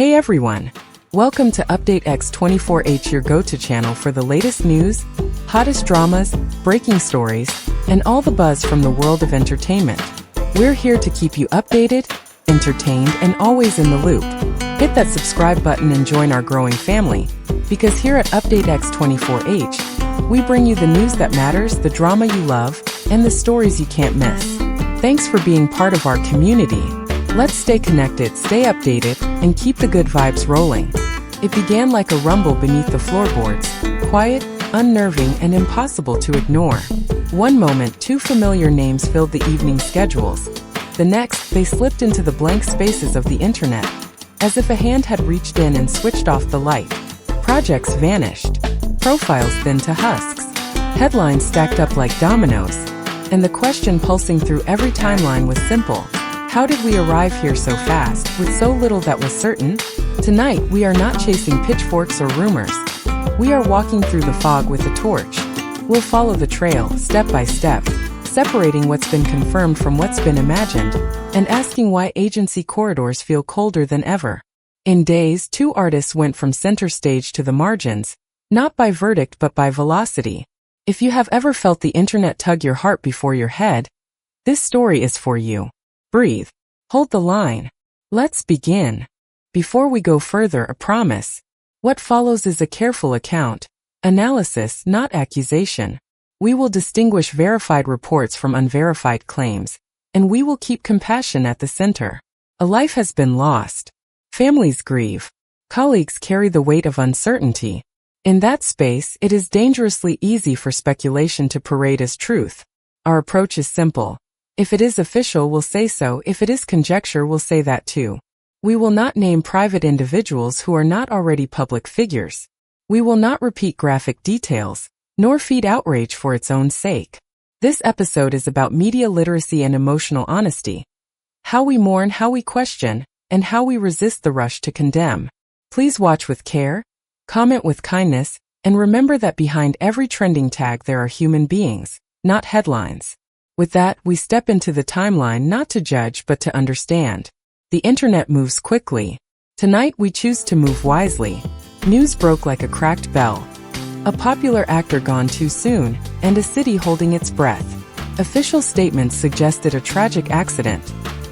Hey everyone! Welcome to Update X24H, your go-to channel for the latest news, hottest dramas, breaking stories, and all the buzz from the world of entertainment. We're here to keep you updated, entertained, and always in the loop. Hit that subscribe button and join our growing family, because here at Update X24H, we bring you the news that matters, the drama you love, and the stories you can't miss. Thanks for being part of our community. Let's stay connected, stay updated, and keep the good vibes rolling. It began like a rumble beneath the floorboards, quiet, unnerving, and impossible to ignore. One moment, two familiar names filled the evening schedules. The next, they slipped into the blank spaces of the internet, as if a hand had reached in and switched off the light. Projects vanished, profiles thinned to husks, headlines stacked up like dominoes, and the question pulsing through every timeline was simple. How did we arrive here so fast, with so little that was certain? Tonight, we are not chasing pitchforks or rumors. We are walking through the fog with a torch. We'll follow the trail, step by step, separating what's been confirmed from what's been imagined, and asking why agency corridors feel colder than ever. In days, two artists went from center stage to the margins, not by verdict but by velocity. If you have ever felt the internet tug your heart before your head, this story is for you. Breathe. Hold the line. Let's begin. Before we go further, a promise. What follows is a careful account, analysis, not accusation. We will distinguish verified reports from unverified claims, and we will keep compassion at the center. A life has been lost. Families grieve. Colleagues carry the weight of uncertainty. In that space, it is dangerously easy for speculation to parade as truth. Our approach is simple. If it is official, we'll say so. If it is conjecture, we'll say that too. We will not name private individuals who are not already public figures. We will not repeat graphic details, nor feed outrage for its own sake. This episode is about media literacy and emotional honesty. How we mourn, how we question, and how we resist the rush to condemn. Please watch with care, comment with kindness, and remember that behind every trending tag there are human beings, not headlines. With that, we step into the timeline not to judge but to understand. The internet moves quickly. Tonight we choose to move wisely. News broke like a cracked bell. A popular actor gone too soon, and a city holding its breath. Official statements suggested a tragic accident.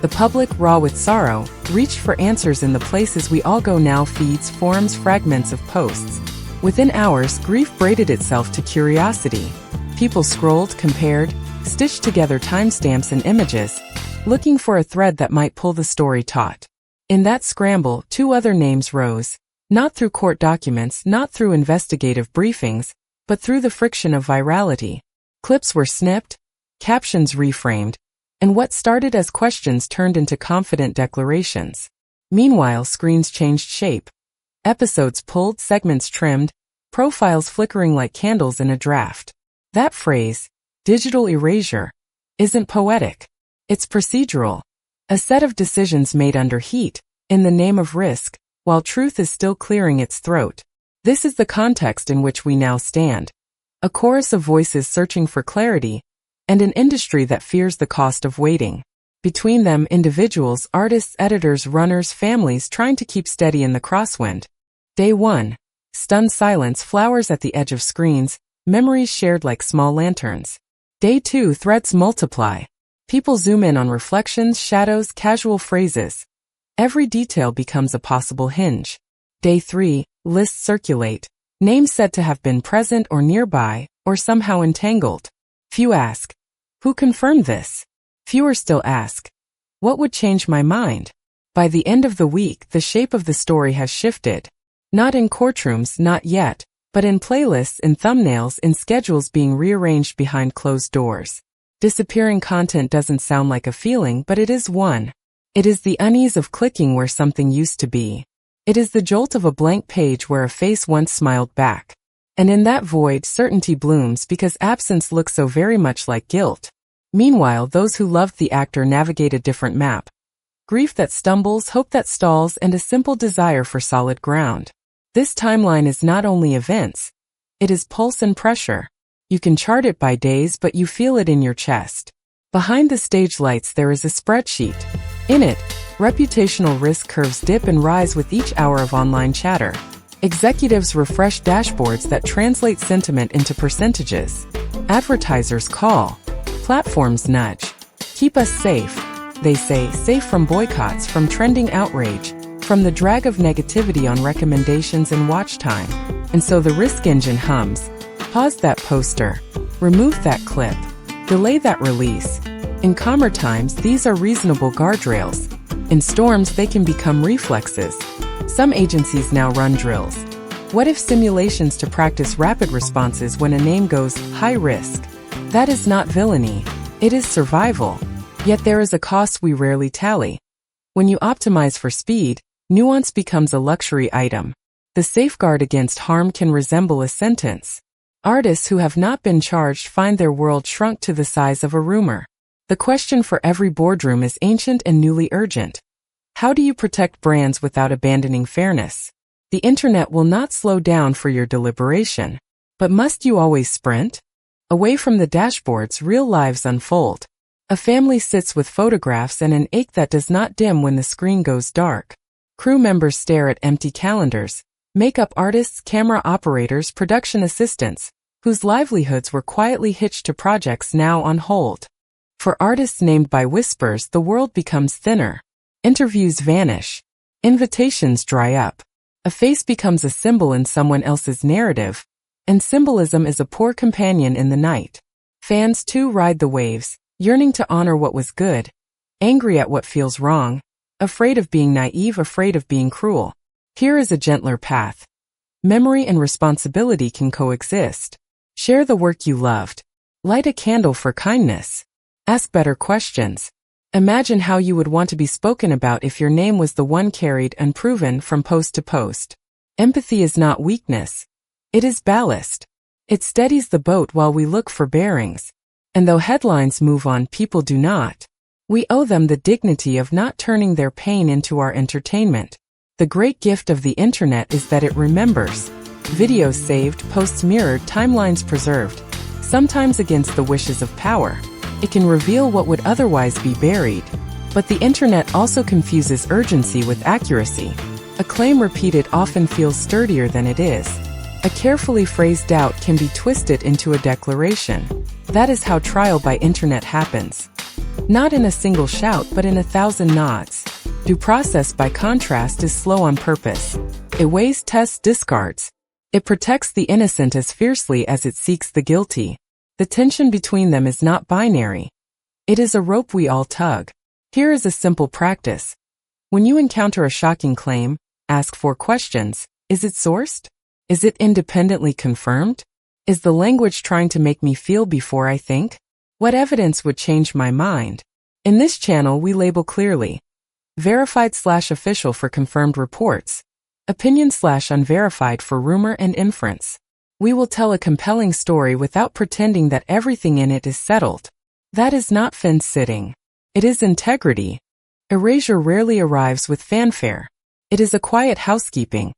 The public, raw with sorrow, reached for answers in the places we all go now: feeds, forums, fragments of posts. Within hours, grief braided itself to curiosity. People scrolled, compared, stitched together timestamps and images, looking for a thread that might pull the story taut. In that scramble, two other names rose, not through court documents, not through investigative briefings, but through the friction of virality. Clips were snipped, captions reframed, and what started as questions turned into confident declarations. Meanwhile, screens changed shape. Episodes pulled, segments trimmed, profiles flickering like candles in a draft. That phrase, digital erasure, isn't poetic. It's procedural. A set of decisions made under heat, in the name of risk, while truth is still clearing its throat. This is the context in which we now stand. A chorus of voices searching for clarity, and an industry that fears the cost of waiting. Between them, individuals, artists, editors, runners, families trying to keep steady in the crosswind. Day 1. Stunned silence, flowers at the edge of screens, memories shared like small lanterns. Day 2, threads multiply. People zoom in on reflections, shadows, casual phrases. Every detail becomes a possible hinge. Day 3, lists circulate. Names said to have been present or nearby, or somehow entangled. Few ask, who confirmed this? Fewer still ask, what would change my mind? By the end of the week, the shape of the story has shifted. Not in courtrooms, not yet, but in playlists, in thumbnails, in schedules being rearranged behind closed doors. Disappearing content doesn't sound like a feeling, but it is one. It is the unease of clicking where something used to be. It is the jolt of a blank page where a face once smiled back. And in that void, certainty blooms because absence looks so very much like guilt. Meanwhile, those who loved the actor navigate a different map. Grief that stumbles, hope that stalls, and a simple desire for solid ground. This timeline is not only events, it is pulse and pressure. You can chart it by days, but you feel it in your chest. Behind the stage lights there is a spreadsheet. In it, Reputational risk curves dip and rise with each hour of online chatter. Executives refresh dashboards that translate sentiment into percentages. Advertisers call. Platforms nudge. Keep us safe. They say, safe from boycotts, from trending outrage, from the drag of negativity on recommendations and watch time. And so the risk engine hums. Pause that poster. Remove that clip. Delay that release. In calmer times, these are reasonable guardrails. In storms, they can become reflexes. Some agencies now run drills. What if simulations to practice rapid responses when a name goes high risk? That is not villainy. It is survival. Yet there is a cost we rarely tally. When you optimize for speed, nuance becomes a luxury item. The safeguard against harm can resemble a sentence. Artists who have not been charged find their world shrunk to the size of a rumor. The question for every boardroom is ancient and newly urgent. How do you protect brands without abandoning fairness? The internet will not slow down for your deliberation. But must you always sprint? Away from the dashboards, real lives unfold. A family sits with photographs and an ache that does not dim when the screen goes dark. Crew members stare at empty calendars. Makeup artists, camera operators, production assistants, whose livelihoods were quietly hitched to projects now on hold. For artists named by whispers, the world becomes thinner. Interviews vanish. Invitations dry up. A face becomes a symbol in someone else's narrative, and symbolism is a poor companion in the night. Fans too ride the waves, yearning to honor what was good, angry at what feels wrong, afraid of being naive, afraid of being cruel. Here is a gentler path. Memory and responsibility can coexist. Share the work you loved. Light a candle for kindness. Ask better questions. Imagine how you would want to be spoken about if your name was the one carried unproven from post to post. Empathy is not weakness. It is ballast. It steadies the boat while we look for bearings. And though headlines move on, people do not. We owe them the dignity of not turning their pain into our entertainment. The great gift of the internet is that it remembers. Videos saved, posts mirrored, timelines preserved. Sometimes against the wishes of power. It can reveal what would otherwise be buried. But the internet also confuses urgency with accuracy. A claim repeated often feels sturdier than it is. A carefully phrased doubt can be twisted into a declaration. That is how trial by internet happens. Not in a single shout, but in 1,000 nods. Due process, by contrast, is slow on purpose. It weighs, tests, discards. It protects the innocent as fiercely as it seeks the guilty. The tension between them is not binary. It is a rope we all tug. Here is a simple practice. When you encounter a shocking claim, ask 4 questions. Is it sourced? Is it independently confirmed? Is the language trying to make me feel before I think? What evidence would change my mind? In this channel, we label clearly. Verified/official for confirmed reports. Opinion/unverified for rumor and inference. We will tell a compelling story without pretending that everything in it is settled. That is not fence-sitting. It is integrity. Erasure rarely arrives with fanfare. It is a quiet housekeeping.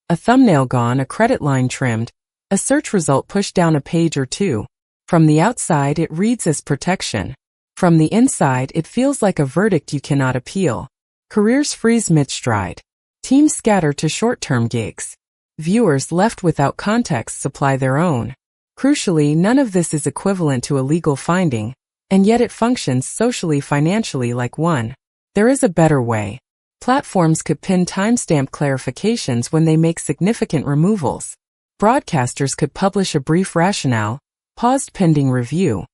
A thumbnail gone, a credit line trimmed, a search result pushed down a page or two. From the outside, it reads as protection. From the inside, it feels like a verdict you cannot appeal. Careers freeze mid-stride. Teams scatter to short-term gigs. Viewers left without context supply their own. Crucially, none of this is equivalent to a legal finding, and yet it functions socially, financially like one. There is a better way. Platforms could pin timestamp clarifications when they make significant removals. Broadcasters could publish a brief rationale, paused pending review,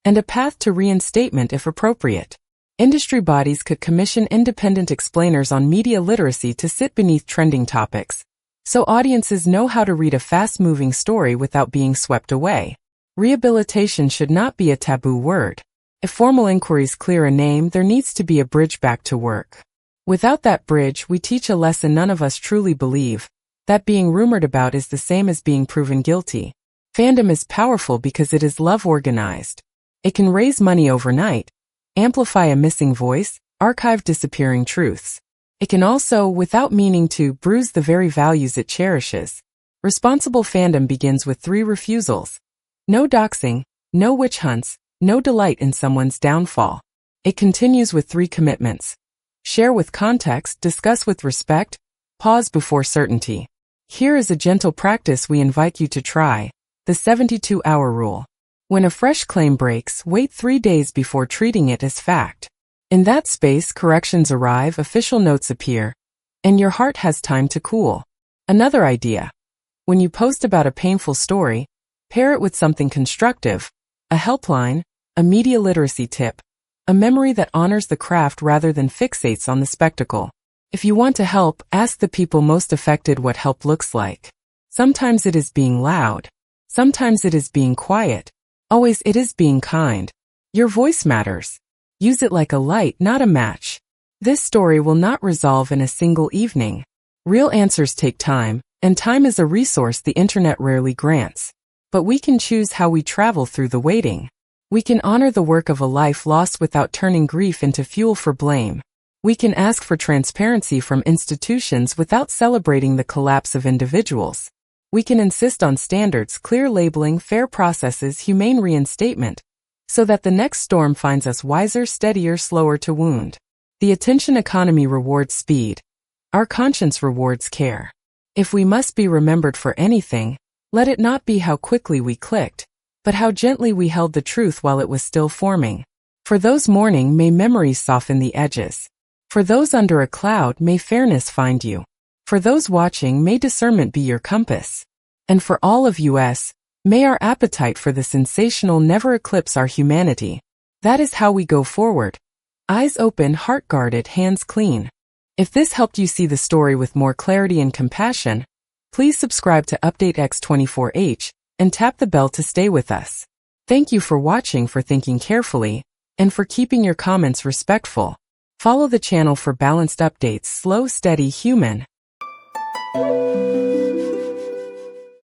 and a path to reinstatement if appropriate. Industry bodies could commission independent explainers on media literacy to sit beneath trending topics, so audiences know how to read a fast-moving story without being swept away. Rehabilitation should not be a taboo word. If formal inquiries clear a name, there needs to be a bridge back to work. Without that bridge, we teach a lesson none of us truly believe, that being rumored about is the same as being proven guilty. Fandom is powerful because it is love organized. It can raise money overnight, amplify a missing voice, archive disappearing truths. It can also, without meaning to, bruise the very values it cherishes. Responsible fandom begins with 3 refusals. No doxing, no witch hunts, no delight in someone's downfall. It continues with 3 commitments. Share with context, discuss with respect, pause before certainty. Here is a gentle practice we invite you to try, the 72-hour rule. When a fresh claim breaks, wait 3 days before treating it as fact. In that space, corrections arrive, official notes appear, and your heart has time to cool. Another idea. When you post about a painful story, pair it with something constructive, a helpline, a media literacy tip, a memory that honors the craft rather than fixates on the spectacle. If you want to help, ask the people most affected what help looks like. Sometimes it is being loud. Sometimes it is being quiet. Always it is being kind. Your voice matters. Use it like a light, not a match. This story will not resolve in a single evening. Real answers take time, and time is a resource the internet rarely grants. But we can choose how we travel through the waiting. We can honor the work of a life lost without turning grief into fuel for blame. We can ask for transparency from institutions without celebrating the collapse of individuals. We can insist on standards, clear labeling, fair processes, humane reinstatement, so that the next storm finds us wiser, steadier, slower to wound. The attention economy rewards speed. Our conscience rewards care. If we must be remembered for anything, let it not be how quickly we clicked, but how gently we held the truth while it was still forming. For those mourning, may memories soften the edges. For those under a cloud, may fairness find you. For those watching, may discernment be your compass. And for all of us, may our appetite for the sensational never eclipse our humanity. That is how we go forward. Eyes open, heart guarded, hands clean. If this helped you see the story with more clarity and compassion, please subscribe to Update X24H and tap the bell to stay with us. Thank you for watching, for thinking carefully, and for keeping your comments respectful. Follow the channel for balanced updates, slow, steady, human.